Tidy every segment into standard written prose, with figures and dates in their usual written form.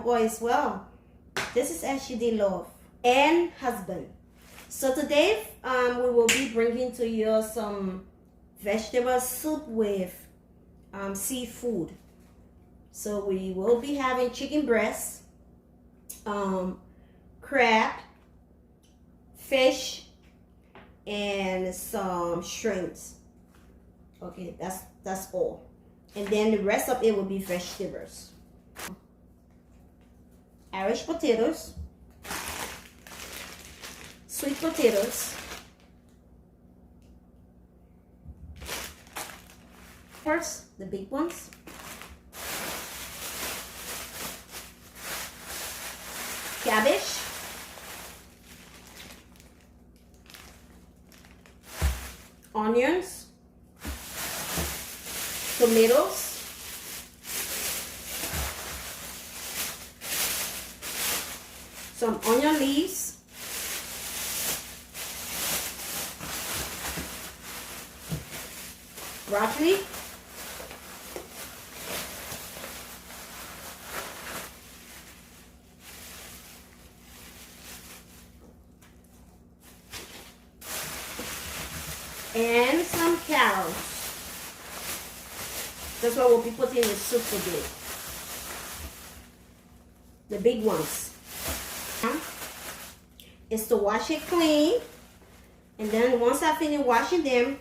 all is well. This is SGD Love and husband. So today we will be bringing to you some vegetable soup with seafood. So we will be having chicken breast, crab, fish, and some shrimps. Okay, that's all. And then the rest of it will be vegetables. Irish potatoes, sweet potatoes, peppers, the big ones, cabbage, onions, tomatoes, some onion leaves, broccoli, and some carrots. That's what we'll be putting in the soup today. The big ones. Is to wash it clean, and then once I finish washing them,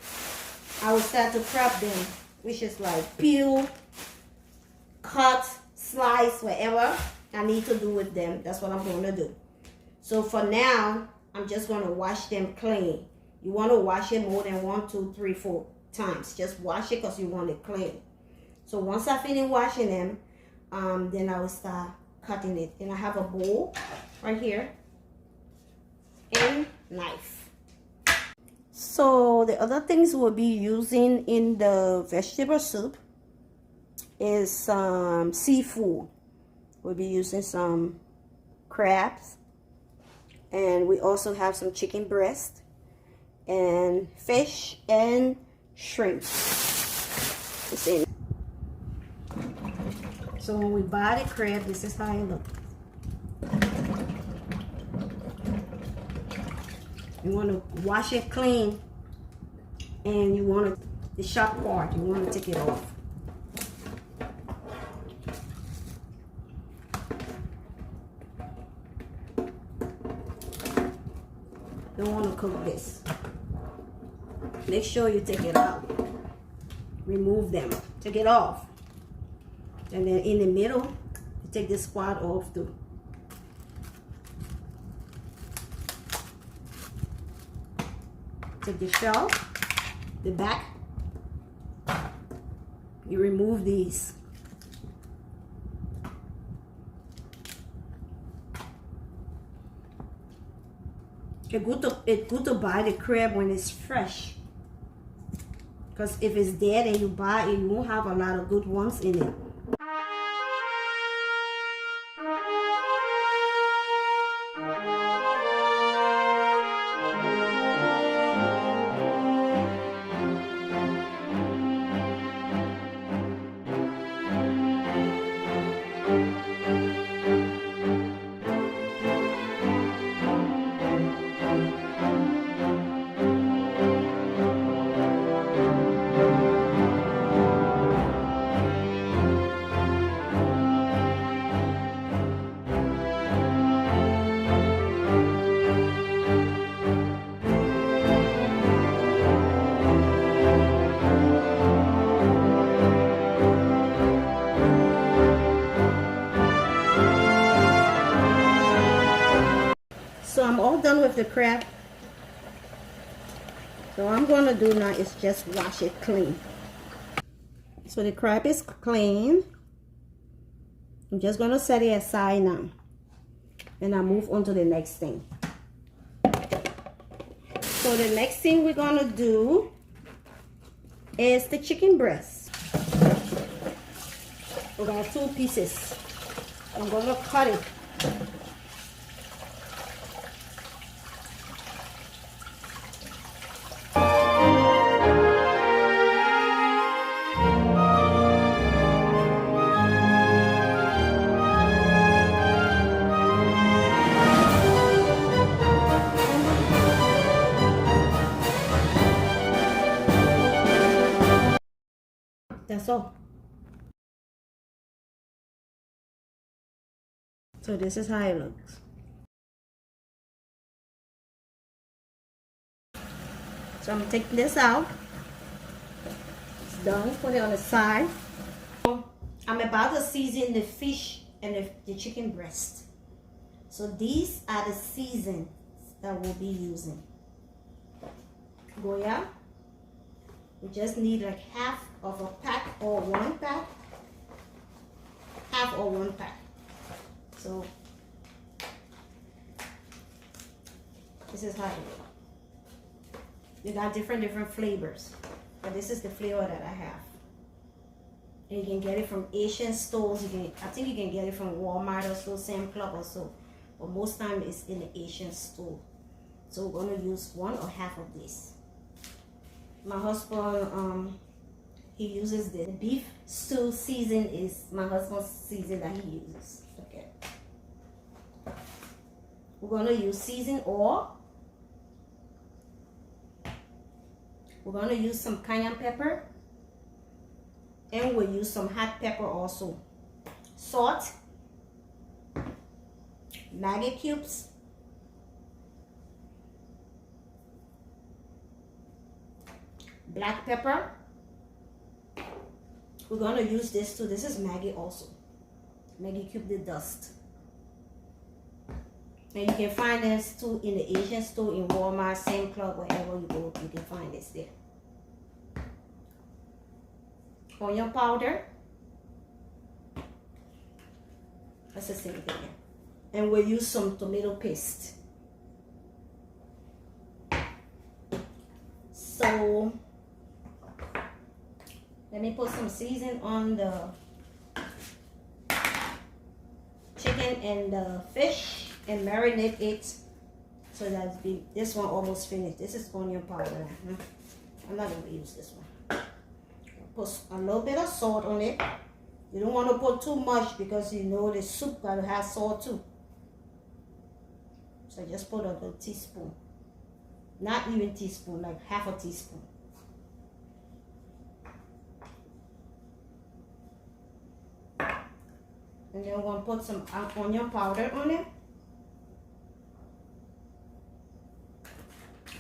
I will start to prep them, which is like peel, cut, slice, whatever I need to do with them. That's what I'm going to do. So for now, I'm just going to wash them clean. You want to wash it more than 1, 2, 3, 4 times. Just wash it because you want it clean. So once I finish washing them, then I will start cutting it. And I have a bowl right here and knife. So the other things we'll be using in the vegetable soup is some seafood. We'll be using some crabs, and we also have some chicken breast and fish and shrimp. It's in. So when we buy the crab, this is how it looks. You want to wash it clean, and you want the sharp part, you want to take it off. Don't want to cook this. Make sure you take it out. Remove them. Take it off. And then in the middle, you take this part off too. Take the shell, the back, you remove these. It's good to buy the crab when it's fresh, because if it's dead and you buy it, you won't have a lot of good ones in it. So I'm all done with the crab. So what I'm going to do now is just wash it clean. So the crab is clean. I'm just going to set it aside now. And I'll move on to the next thing. So the next thing we're going to do is the chicken breast. We got 2 pieces. I'm going to cut it. That's all. So this is how it looks. So I'm taking this out. It's done. Put it on the side. I'm about to season the fish and the chicken breast. So these are the seasons that we'll be using. Goya. We just need like half of a pack or 1 pack. Half or 1 pack. So this is how it looks. You got different flavors, but this is the flavor that I have. And you can get it from Asian stores. I think you can get it from Walmart or so, Sam Club or so. But most time it's in the Asian store. So we're gonna use 1 or half of this. My husband, he uses the beef stew season is my husband's season that he uses. Okay. We're gonna use seasoned oil. We're gonna use some cayenne pepper. And we'll use some hot pepper also. Salt. Maggi cubes. Black pepper. We're gonna use this too. This is Maggi also. Maggi cube the dust. And you can find this too in the Asian store, in Walmart, Sam Club, wherever you go, you can find this there. Onion powder. That's the same thing. And we'll use some tomato paste. So let me put some seasoning on the chicken and the fish and marinate it so that this one almost finished. This is onion powder. I'm not going to use this one. Put a little bit of salt on it. You don't want to put too much because you know the soup got to have salt too. So just put a little teaspoon. Not even teaspoon, like half a teaspoon. And then we're going to put some onion powder on it.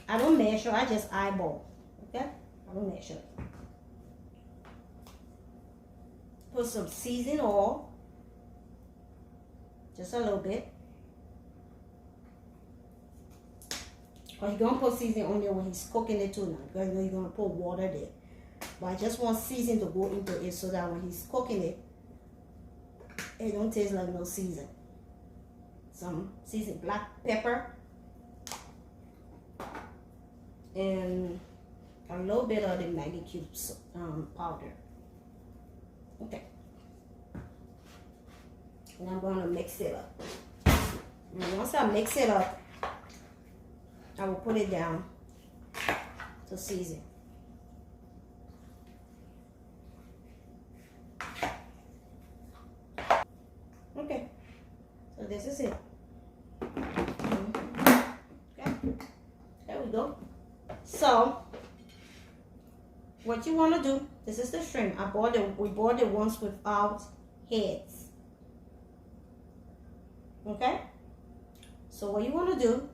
I don't measure, I just eyeball. Okay? I don't measure. Put some seasoned oil. Just a little bit. Or you're going to put seasoning on there when he's cooking it too now. Because you know you're going to put water there. But I just want seasoning to go into it so that when he's cooking it, it don't taste like no season. Some seasoned black pepper. And a little bit of the Maggi cubes powder. Okay. And I'm going to mix it up. And once I mix it up, I will put it down to season. Okay. So this is it. Okay. There we go. So what you want to do, this is the shrimp. We bought the ones without heads. Okay? So what you want to do,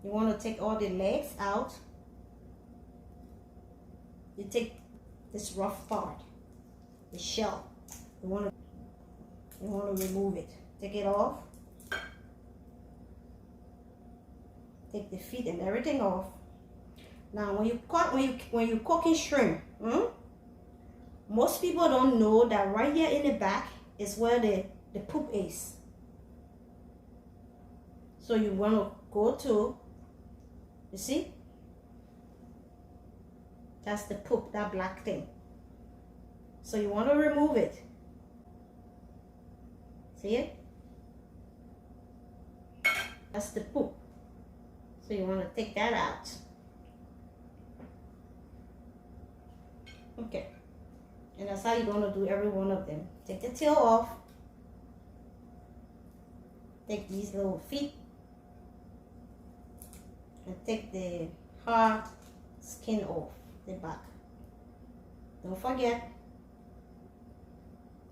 you want to take all the legs out. You take this rough part, the shell. You want to remove it. Take it off. Take the feet and everything off. Now, when you're cooking shrimp, most people don't know that right here in the back is where the poop is. So you want to go to, you see? That's the poop, that black thing. So you want to remove it. See it? That's the poop. So you want to take that out. Okay. And that's how you're going to do every one of them. Take the tail off. Take these little feet. And take the hard skin off the back. Don't forget.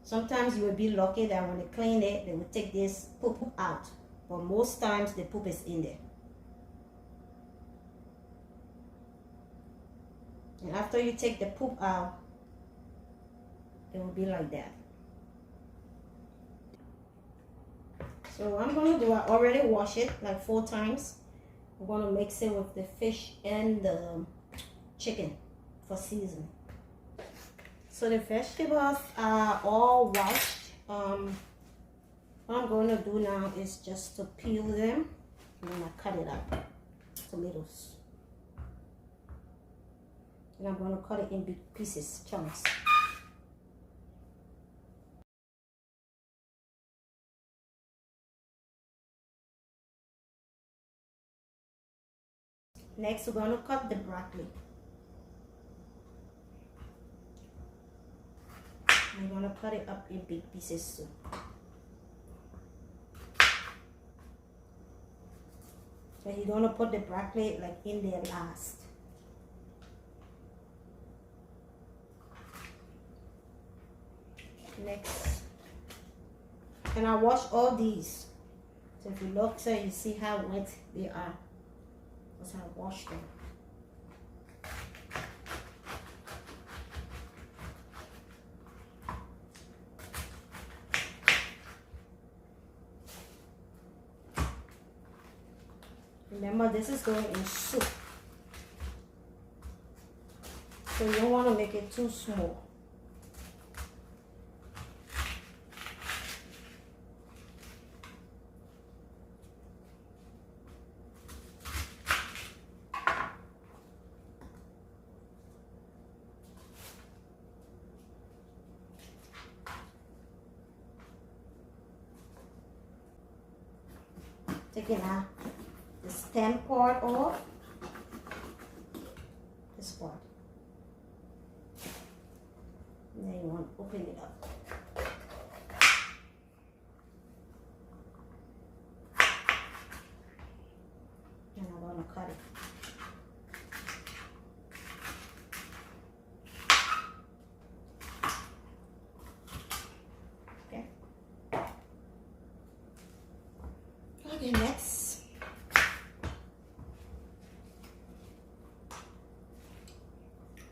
Sometimes you will be lucky that when they clean it, they will take this poop out. But most times the poop is in there. And after you take the poop out, it will be like that. So what I'm going to do, I already wash it like 4 times. I'm going to mix it with the fish and the chicken for seasoning. So the vegetables are all washed. What I'm going to do now is just to peel them and then I cut it up. Tomatoes. And I'm going to cut it in big pieces, chunks. Next, we're going to cut the broccoli. I'm going to cut it up in big pieces too. So you're going to put the broccoli like in there last. Next. And I wash all these. So if you look, so you see how wet they are. That's how I wash them. Remember, this is going in soup. So you don't want to make it too small. Taking out the stem part off, this part. And then you want to open it up. And I'm going to cut it. Okay. Okay, next.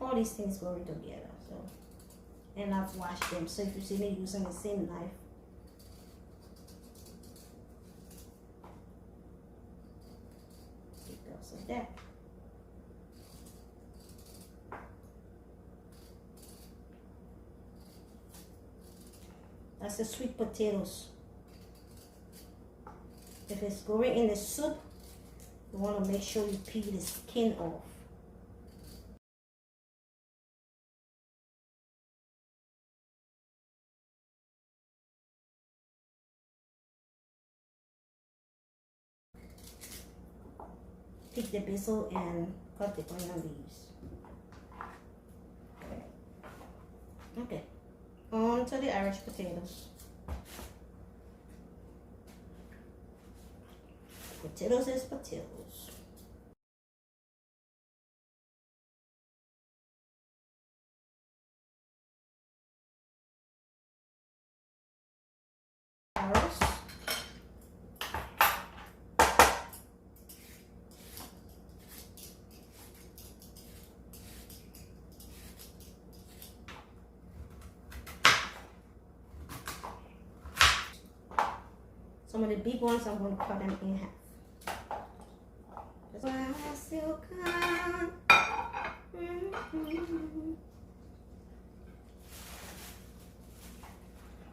All these things going together, so, and I've washed them. So if you see me using the same knife, it goes like that. That's the sweet potatoes. If it's going in the soup, you want to make sure you peel the skin off. Pick the basil and cut the onion leaves. Okay, on to the Irish potatoes. Potatoes is potatoes. Carrots. Some of the big ones, I'm going to cut them in half. While I still come.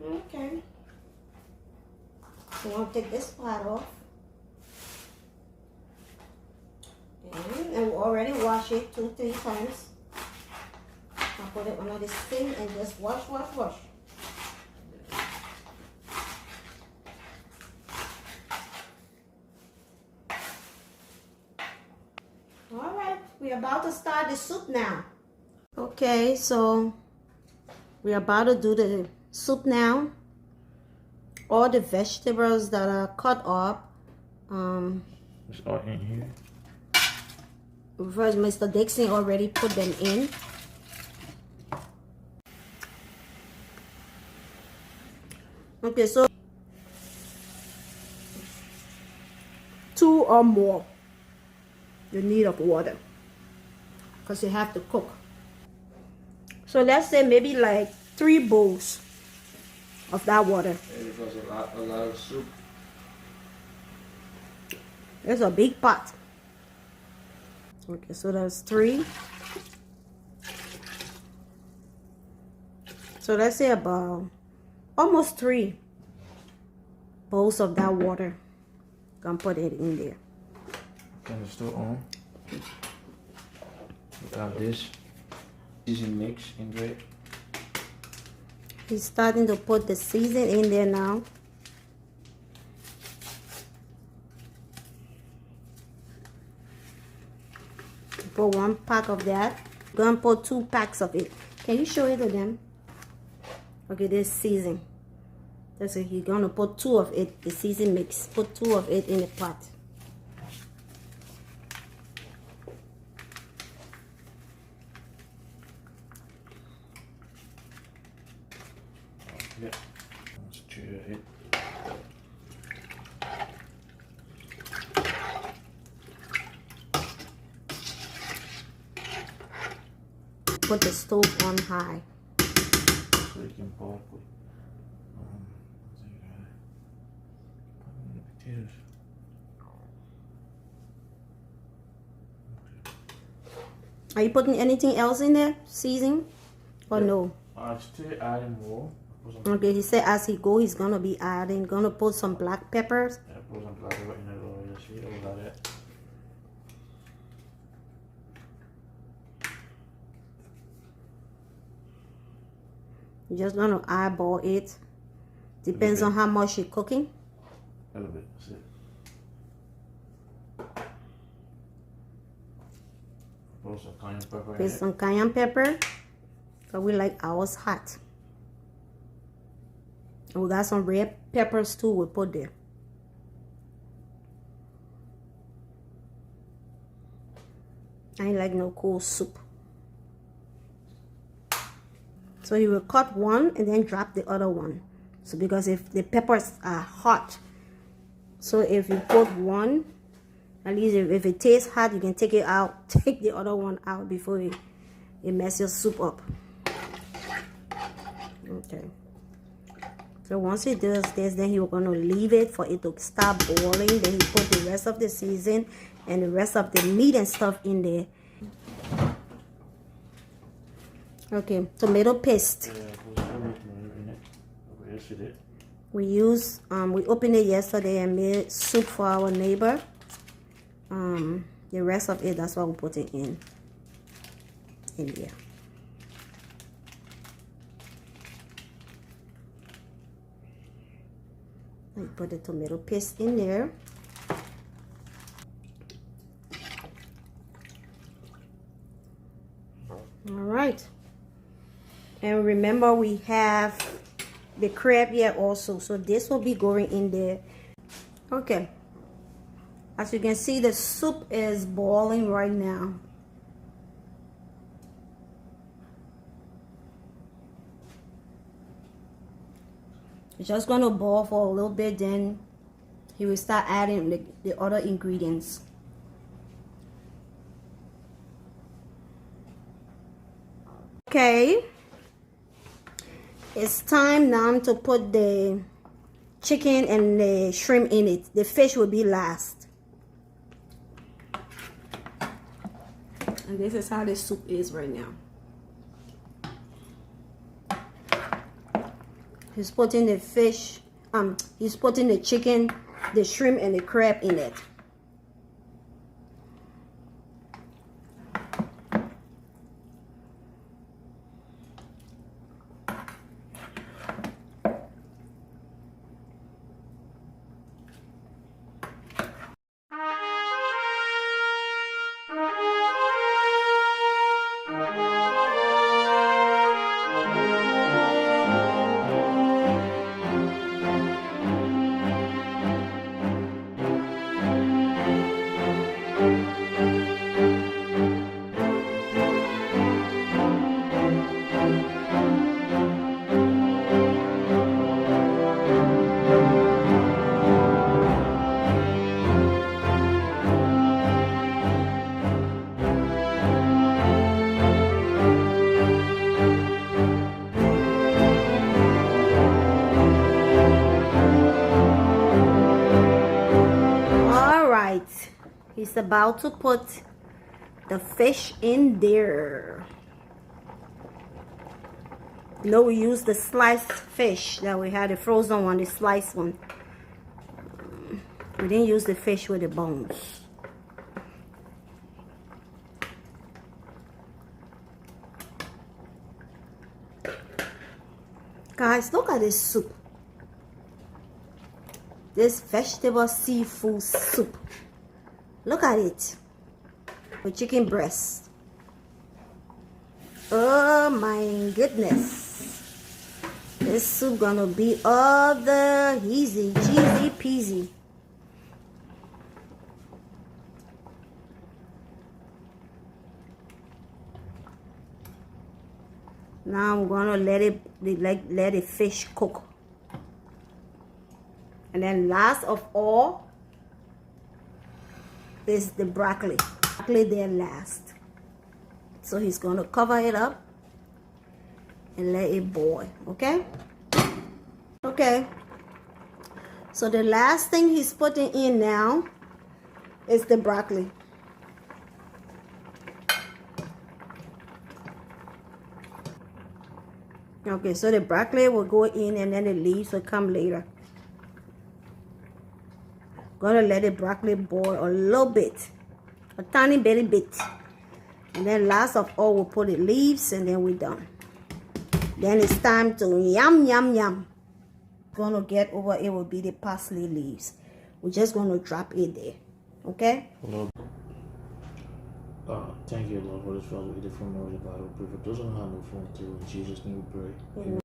Okay. So I'm going to take this part off. And we already wash it 2-3 times. I'll put it under this thing and just wash, wash, wash. Alright, we're about to start the soup now. Okay, so we're about to do the soup now. All the vegetables that are cut up. It's all in here. First, Mr. Dixon already put them in. Okay, so 2 or more you need of water because you have to cook. So let's say maybe like 3 bowls of that water. It was a lot of soup. It's a big pot. Okay, so that's 3. So let's say about almost 3 bowls of that water. Gonna put it in there. Turn the stove on. We got this season mix in there. He's starting to put the season in there now. Put 1 pack of that. Gonna put 2 packs of it. Can you show it to them? Okay, this season. That's it. You're gonna put 2 of it, the season mix. Put 2 of it in the pot. Yeah. Let's stir it. Put the stove on high. So you can boil with potatoes. Are you putting anything else in there? Seasoning? Or no? I'm still adding more. Okay, he said as he go, he's gonna be adding, gonna put some black peppers. Yeah, put some black pepper in it. See, all of that. You're just gonna eyeball it. Depends on how much you're cooking. A little bit. That's it. Put some cayenne pepper in Put it. some cayenne pepper. So we like ours hot. And we got some red peppers too, we put there. I ain't like no cold soup. So you will cut one and then drop the other one. So because if the peppers are hot, so if you put one, at least if it tastes hot, you can take it out, take the other one out before it mess your soup up. Okay. So once it does this, then you're gonna leave it for it to start boiling. Then you put the rest of the season and the rest of the meat and stuff in there. Okay, tomato paste. Yeah, put some tomato in it. Okay, that's it. We opened it yesterday and made soup for our neighbor. The rest of it, that's what we put it in here. I put the tomato paste in there. All right. And remember, we have the crab here also. So this will be going in there. Okay. As you can see, the soup is boiling right now. It's just going to boil for a little bit, then he will start adding the other ingredients. Okay. It's time now to put the chicken and the shrimp in it. The fish will be last. And this is how the soup is right now. He's putting the fish, he's putting the chicken, the shrimp, and the crab in it. he's about to put the fish in there. No, we use the sliced fish that we had, the frozen one, the sliced one. We didn't use the fish with the bones. Guys, look at this soup. This vegetable seafood soup. Look at it. With chicken breast. Oh my goodness. This soup gonna be all the easy, cheesy peasy. Now I'm gonna let the fish cook. And then last of all is the broccoli. Broccoli there last. So he's gonna cover it up and let it boil, okay? Okay. So the last thing he's putting in now is the broccoli. Okay, so the broccoli will go in and then the leaves will come later. Gonna let the broccoli boil a little bit, a tiny bitty bit. And then last of all, we'll put the leaves and then we're done. Then it's time to yum, yum, yum. Gonna get over it will be the parsley leaves. We're just gonna drop it there, okay? Lord, thank you, Lord, for this fellowship with the phone of the Bible. Pray for those who have no phone too. In Jesus' name we pray. Amen.